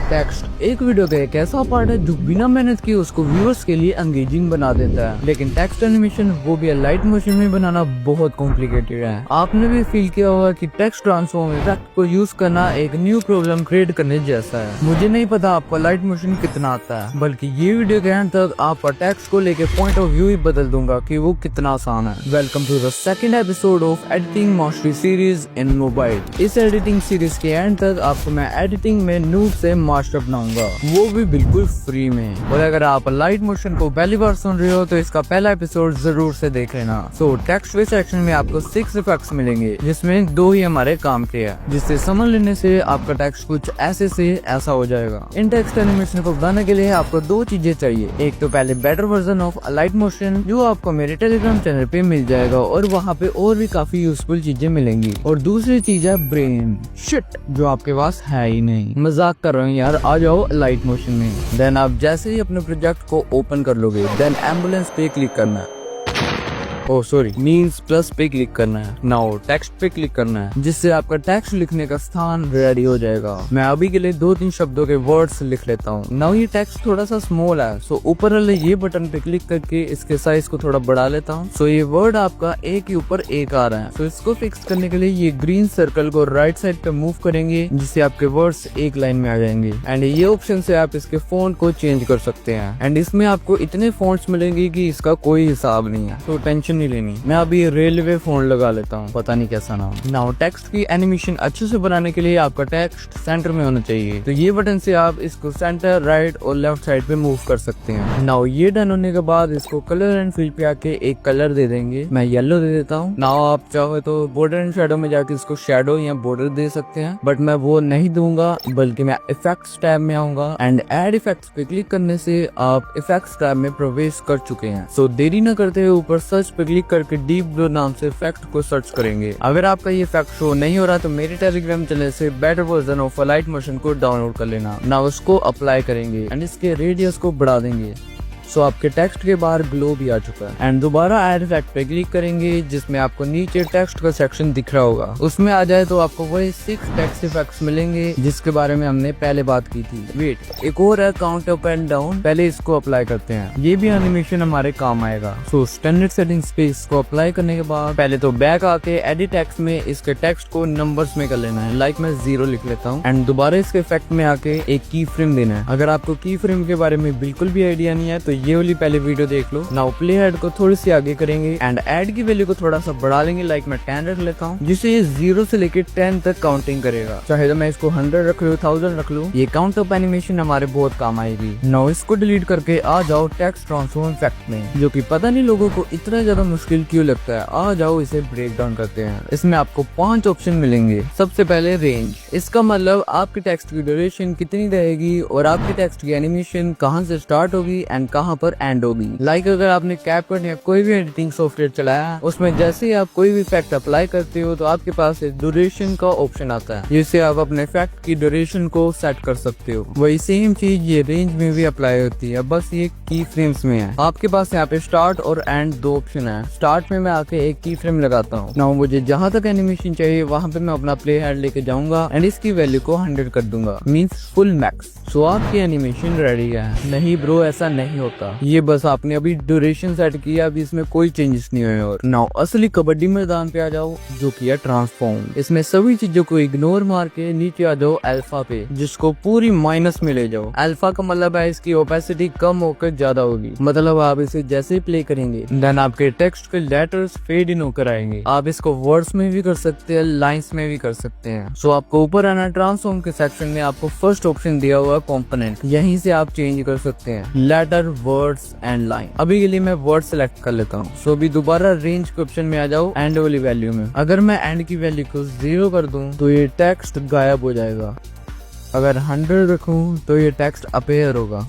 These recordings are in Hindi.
टेक्स्ट एक वीडियो का एक ऐसा पार्ट है जो बिना मेहनत किए उसको व्यूअर्स के लिए एंगेजिंग बना देता है, लेकिन टेक्स्ट एनिमेशन वो भी लाइट मोशन में बनाना बहुत कॉम्प्लिकेटेड है। आपने भी फील किया होगा कि टेक्स्ट ट्रांसफॉर्म इफेक्ट को यूज करना एक न्यू प्रॉब्लम क्रिएट करने जैसा है। मुझे नहीं पता आपको लाइट मोशन कितना आता है, बल्कि ये वीडियो के एंड तक आपका टेक्स्ट को लेके पॉइंट ऑफ व्यू ही बदल दूंगा कि वो कितना आसान है। Welcome to the second episode of editing mastery series in mobile. इस एडिटिंग सीरीज के एंड तक आपको मैं एडिटिंग में नूब से मास्टर बनाऊंगा, वो भी बिल्कुल फ्री में। और अगर आप लाइट मोशन को पहली बार सुन रहे हो तो इसका पहला एपिसोड जरूर से देख लेना। सो टेक्स्ट वे सेक्शन में आपको 6 इफेक्ट्स मिलेंगे, जिसमें 2 ही हमारे काम के हैं, जिससे समझ लेने से आपका टेक्स्ट कुछ ऐसे से ऐसा हो जाएगा। इन टेक्स्ट एनिमेशन को बनाने के लिए आपको 2 चीजें चाहिए। एक तो पहले better version of light motion, जो आपको मेरे टेलीग्राम चैनल पे मिल जाएगा और वहाँ पे और भी काफी यूजफुल चीजें मिलेंगी। और दूसरी चीज है ब्रेन शिट, जो आपके पास है ही नहीं। मजाक कर रहे हो यार, आ जाओ लाइट मोशन में। देन आप जैसे ही अपने प्रोजेक्ट को ओपन कर लोगे, देन एम्बुलेंस पे क्लिक करना है। मीन्स प्लस पे क्लिक करना है। नाउ टेक्स्ट पे क्लिक करना है, जिससे आपका टेक्स्ट लिखने का स्थान रेडी हो जाएगा। मैं अभी के लिए 2-3 शब्दों के वर्ड्स लिख लेता हूँ। नाउ ये टेक्स्ट थोड़ा सा स्मॉल है, सो ऊपर वाले ये बटन पे क्लिक करके इसके साइज को थोड़ा बढ़ा लेता हूँ। सो ये वर्ड आपका एक के ऊपर एक आ रहा है। सो इसको फिक्स करने के लिए ये ग्रीन सर्कल को राइट साइड पे मूव करेंगे, जिससे आपके वर्ड्स एक लाइन में आ जाएंगे। एंड ये ऑप्शन से आप इसके फॉन्ट को चेंज कर सकते हैं। एंड इसमें आपको इतने फॉन्ट्स मिलेंगे कि इसका कोई हिसाब नहीं है, तो टेंशन नहीं लेनी। मैं अभी रेलवे फोन लगा लेता हूँ, पता नहीं कैसा नाम। नाउ टेक्स्ट की एनिमेशन अच्छे से बनाने के लिए आपका टेक्स्ट सेंटर में होना चाहिए, तो ये बटन से आप इसको सेंटर, राइट और लेफ्ट साइड पे मूव कर सकते हैं। नाउ ये डन होने के बाद इसको कलर एंड फिल पे आके एक कलर दे देंगे। मैं येलो दे देता हूँ। नाउ आप चाहो तो बॉर्डर एंड शेडो में जाके इसको शेडो या बॉर्डर दे सकते हैं, बट मैं वो नहीं दूंगा, बल्कि मैं इफेक्ट्स टैब में आऊंगा। एंड एड इफेक्ट्स पे क्लिक करने से आप इफेक्ट्स टैब में प्रवेश कर चुके हैं। सो देरी न करते हुए ऊपर सर्च पे क्लिक करके डीप ब्लू नाम से इफेक्ट को सर्च करेंगे। अगर आपका ये इफेक्ट शो नहीं हो रहा तो मेरे टेलीग्राम चैनल से better version of light motion को डाउनलोड कर लेना। ना उसको अप्लाई करेंगे एंड इसके रेडियस को बढ़ा देंगे। सो आपके टेक्स्ट के बाहर ग्लो भी आ चुका है। एंड दोबारा एड इफेक्ट पे क्लिक करेंगे, जिसमें आपको नीचे टेक्स्ट का सेक्शन दिख रहा होगा। उसमें आ जाए तो आपको वही 6 टेक्स्ट इफेक्ट्स मिलेंगे, जिसके बारे में हमने पहले बात की थी। वेट, एक और है काउंट अप एंड डाउन। पहले इसको अप्लाई करते हैं, ये भी एनिमेशन हमारे काम आएगा। सो स्टैंडर्ड सेटिंग्स पे इसको अप्लाई करने के बाद पहले तो बैक आके एडिट टेक्स्ट में इसके टेक्स्ट को नंबर्स में कर लेना है। लाइक मैं 0 लिख लेता हूँ। एंड दोबारा इसके इफेक्ट में आके एक की फ्रेम देना है। अगर आपको की फ्रेम के बारे में बिल्कुल भी आइडिया नहीं है तो ये वाली पहले वीडियो देख लो। नाउ प्ले हेड को थोड़ी सी आगे करेंगे एंड एड की वैल्यू को थोड़ा सा बढ़ा लेंगे। लाइक मैं 10 रख लेता हूँ, जिससे ये 0 से लेके 10 तक काउंटिंग करेगा। चाहे तो मैं इसको 100 रख लूँ, 1000 रख लूँ, ये काउंट अप एनिमेशन हमारे बहुत काम आएगी। नाउ इसको डिलीट करके आ जाओ टेक्स्ट ट्रांसफॉर्म इफेक्ट में, जो कि पता नहीं लोगों को इतना ज्यादा मुश्किल क्यों लगता है। आ जाओ इसे ब्रेक डाउन करते हैं। इसमें आपको 5 ऑप्शन मिलेंगे। सबसे पहले रेंज, इसका मतलब आपके टेक्स्ट की ड्यूरेशन कितनी रहेगी और आपके टेक्स्ट की एनिमेशन कहाँ से स्टार्ट होगी एंड कहाँ पर एंड होगी। लाइक अगर आपने कैपकट या कोई भी एडिटिंग सॉफ्टवेयर चलाया, उसमें जैसे ही आप कोई भी इफेक्ट अप्लाई करते हो तो आपके पास एक ड्यूरेशन का ऑप्शन आता है, जिससे आप अपने इफेक्ट की ड्यूरेशन को सेट कर सकते हो। वही सेम चीज ये रेंज में भी अप्लाई होती है, बस ये की फ्रेम्स में है। आपके पास यहाँ पे स्टार्ट और एंड 2 ऑप्शन है। स्टार्ट में मैं आके एक की फ्रेम लगाता हूँ। नाउ मुझे जहाँ तक एनिमेशन चाहिए वहाँ पे मैं अपना प्ले हेड लेके जाऊंगा एंड इसकी वैल्यू को 100 कर दूंगा, मीन्स फुल मैक्स। सो आपकी एनिमेशन रेडी है। नहीं ब्रो, ऐसा नहीं होता, ये बस आपने अभी ड्यूरेशन सेट किया, अभी इसमें कोई चेंजेस नहीं हुए। और नाउ असली कबड्डी मैदान पे आ जाओ, जो किया ट्रांसफॉर्म। इसमें सभी चीजों को इग्नोर मार के नीचे आ जाओ अल्फा पे, जिसको पूरी माइनस में ले जाओ। अल्फा का मतलब है इसकी ओपेसिटी कम होकर ज्यादा होगी। मतलब आप इसे जैसे ही प्ले करेंगे देन आपके टेक्स्ट के लेटर्स फेड इन होकर आएंगे। आप इसको वर्ड्स में भी कर सकते हैं, लाइन्स में भी कर सकते हैं। सो आपको ऊपर आना, ट्रांसफॉर्म के सेक्शन में आपको फर्स्ट ऑप्शन दिया हुआ कंपोनेंट, यहीं से आप चेंज कर सकते हैं लेटर, वर्ड्स एंड लाइन। अभी के लिए मैं वर्ड सेलेक्ट कर लेता हूँ। सो अभी दोबारा रेंज के ऑप्शन में आ जाओ एंड वाली वैल्यू में। अगर मैं एंड की वैल्यू को 0 कर दूं तो ये टेक्स्ट गायब हो जाएगा। अगर 100 रखूं तो ये टेक्स्ट अपेयर होगा।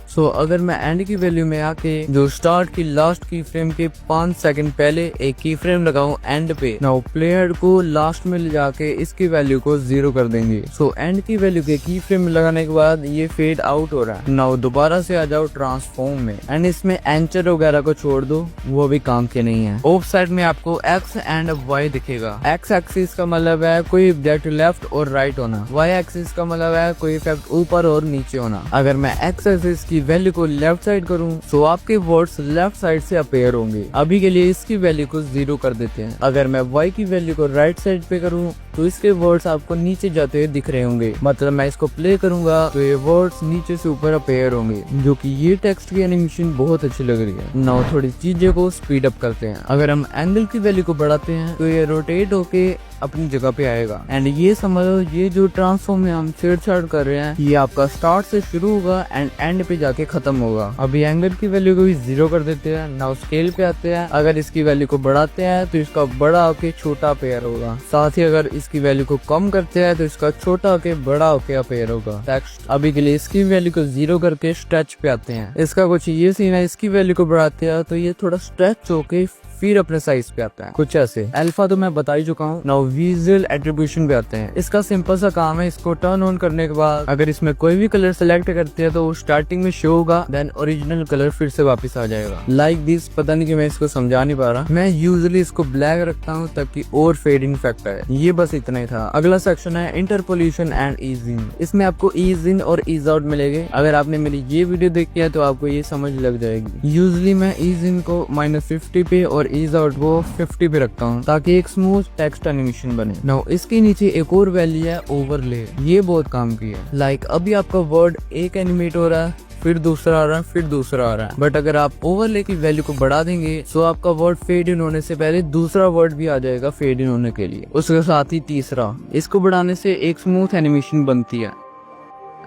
सो अगर मैं एंड की वैल्यू में आके जो स्टार्ट की लास्ट की फ्रेम के 5 सेकंड पहले एक की फ्रेम लगाऊं एंड पे, नाउ प्लेयर को लास्ट में ले जाके इसकी वैल्यू को 0 कर देंगे। सो एंड की वैल्यू के की फ्रेम लगाने के बाद ये फेड आउट हो रहा है। नाउ दोबारा से आ जाओ ट्रांसफॉर्म में एंड इसमें एंचर वगैरह को छोड़ दो, वो भी काम के नहीं है। ऑफ साइड में आपको एक्स एंड वाई दिखेगा। एक्स एक्सिस का मतलब है कोई ऑब्जेक्ट लेफ्ट और राइट होना, वाई एक्सिस का मतलब है कोई इफेक्ट ऊपर और नीचे होना। अगर मैं एक्स एक्सिस की वैल्यू को लेफ्ट साइड करूं तो आपके वर्ड्स लेफ्ट साइड से अपेयर होंगे। अभी के लिए इसकी वैल्यू को 0 कर देते हैं। अगर मैं वाई की वैल्यू को राइट साइड पे करूं तो इसके वर्ड्स आपको नीचे जाते हुए दिख रहे होंगे, मतलब मैं इसको प्ले करूंगा तो ये वर्ड्स नीचे से ऊपर अपेयर होंगे, जो कि ये टेक्स्ट की एनिमेशन बहुत अच्छी लग रही है। नाउ थोड़ी चीजें को स्पीड अप करते हैं। अगर हम एंगल की वैल्यू को बढ़ाते हैं तो ये रोटेट होके अपनी जगह पे आएगा। एंड ये समझो ये जो ट्रांसफॉर्म में हम छेड़छाड़ कर रहे हैं ये आपका स्टार्ट से शुरू होगा एंड एंड पे जाके खत्म होगा। अभी एंगल की वैल्यू को भी 0 कर देते हैं। नाउ स्केल पे आते हैं। अगर इसकी वैल्यू को बढ़ाते हैं तो इसका बड़ा होके छोटा अपेयर होगा, साथ ही अगर इसकी वैल्यू को कम करते हैं तो इसका छोटा होके बड़ा होके अपेयर होगा। टेक्स्ट अभी के लिए इसकी वैल्यू को 0 करके स्ट्रेच पे आते हैं। इसका कुछ ये सीन है, इसकी वैल्यू को बढ़ाते हैं तो ये थोड़ा स्ट्रेच होके फिर अपने साइज पे आता है, कुछ ऐसे। अल्फा तो मैं बता ही चुका हूँ। नाउ विजुअल एट्रीब्यूशन पे आते हैं। इसका सिंपल सा काम है, इसको टर्न ऑन करने के बाद अगर इसमें कोई भी कलर सेलेक्ट करते हैं तो वो स्टार्टिंग में शो होगा, देन ओरिजिनल कलर फिर से वापस आ जाएगा लाइक दिस। पता नहीं कि मैं इसको समझा नहीं पा रहा। मैं यूजुअली इसको ब्लैक रखता हूँ ताकि और फेडिंग इफेक्ट आए। ये बस इतना ही था। अगला सेक्शन है इंटरपोलेशन एंड ईज इन। इसमें आपको ईज इन और ईज आउट मिलेंगे। अगर आपने मेरी ये वीडियो देखी है तो आपको ये समझ लग जाएगी। यूजुअली मैं ईज इन को -50 पे और ईज आउट वो 50 पे रखता हूँ ताकि एक स्मूथ टेक्स्ट एनिमेशन बने। नाउ इसके नीचे एक और वैल्यू है ओवरले, ये बहुत काम की है। लाइक अभी आपका वर्ड एक एनिमेट हो रहा है, फिर दूसरा आ रहा है, फिर दूसरा आ रहा है, बट अगर आप ओवरले की वैल्यू को बढ़ा देंगे तो आपका वर्ड फेड इन होने से पहले दूसरा वर्ड भी आ जाएगा फेड इन होने के लिए, उसके साथ ही तीसरा। इसको बढ़ाने से एक स्मूथ एनिमेशन बनती है।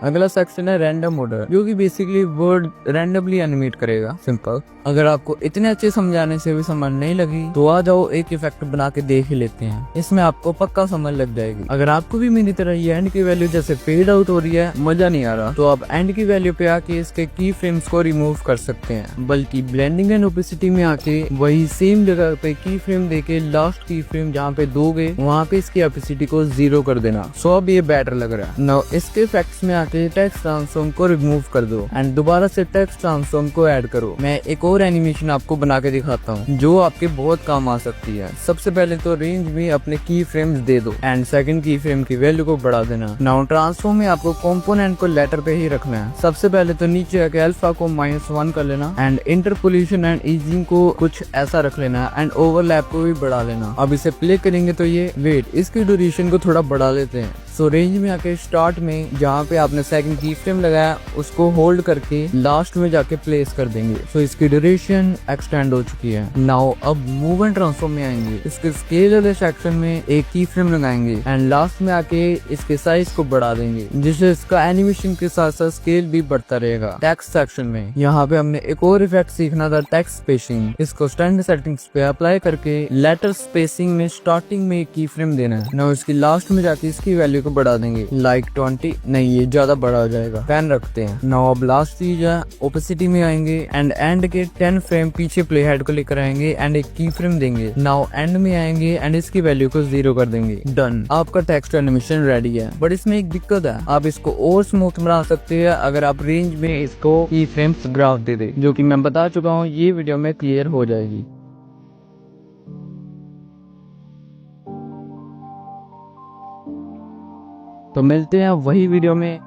अगला सेक्शन है रैंडम ऑर्डर, जो कि बेसिकली वर्ड रैंडमली एनिमेट करेगा। सिंपल। अगर आपको इतने अच्छे समझाने से भी समझ नहीं लगी तो आ जाओ एक इफेक्ट बना के देख ही लेते हैं, इसमें आपको पक्का समझ लग जाएगी। अगर आपको भी मेरी तरह ये एंड की वैल्यू जैसे फेड आउट हो रही है, मजा नहीं आ रहा, तो आप एंड की वैल्यू पे आके इसके की फ्रेम्स को रिमूव कर सकते हैं। बल्कि ब्लेंडिंग एंड ओपेसिटी में आके वही सेम जगह पे की फ्रेम देके लास्ट की फ्रेम जहाँ पे दोगे वहाँ पे इसकी ओपेसिटी को 0 कर देना। सो अब ये बेटर लग रहा है। नाउ इसके इफेक्ट्स में आके टेक्स्ट ट्रांसफॉर्म को रिमूव कर दो एंड दोबारा से टेक्स्ट ट्रांसफॉर्म को ऐड करो। मैं एक और एनिमेशन आपको बना के दिखाता हूँ जो आपके बहुत काम आ सकती है। सबसे पहले तो रेंज में अपने की फ्रेम्स दे दो एंड सेकंड की फ्रेम की वैल्यू को बढ़ा देना। नाउ ट्रांसफॉर्म में आपको कंपोनेंट को लेटर पे ही रखना है। सबसे पहले तो नीचे आके अल्फा को -1 कर लेना एंड इंटरपोलेशन एंड ईजिंग को कुछ ऐसा रख लेना एंड ओवरलैप को भी बढ़ा लेना। अब इसे प्ले करेंगे तो ये वेट इसकी ड्यूरेशन को थोड़ा बढ़ा लेते हैं। सो रेंज में आके स्टार्ट में जहाँ पे आपने सेकंड की फ्रेम लगाया उसको होल्ड करके लास्ट में जाके प्लेस कर देंगे। सो इसकी ड्यूरेशन एक्सटेंड हो चुकी है। नाउ अब मूव एंड ट्रांसफॉर्म में आएंगे। इसके स्केल वाले सेक्शन में एक की फ्रेम लगाएंगे एंड लास्ट में आके इसके साइज को बढ़ा देंगे, जिससे इसका एनिमेशन के साथ साथ स्केल भी बढ़ता रहेगा। टेक्स्ट सेक्शन में यहाँ पे हमने एक और इफेक्ट सीखना था, टेक्स्ट स्पेसिंग। इसको स्टैंडर्ड सेटिंग्स पे अप्लाई करके लेटर स्पेसिंग में स्टार्टिंग में एक की फ्रेम देना है। नाउ इसकी लास्ट में जाके इसकी वैल्यू को बढ़ा देंगे, लाइक 20 नहीं, ये ज्यादा बड़ा हो जाएगा, 10 रखते हैं। नाउ अब लास्ट चीज है ओपेसिटी में आएंगे एंड एंड के 10 फ्रेम पीछे प्ले हेड को लेकर आएंगे एंड एक की फ्रेम देंगे। नाउ एंड में आएंगे एंड इसकी वैल्यू को 0 कर देंगे। डन, आपका टेक्स्ट एनिमेशन रेडी है। बट इसमें एक दिक्कत है, आप इसको और स्मूथ बना सकते हैं अगर आप रेंज में इसको की फ्रेम्स ग्राफ दे दे, जो कि मैं बता चुका हूँ, ये वीडियो में क्लियर हो जाएगी। तो मिलते हैं वही वीडियो में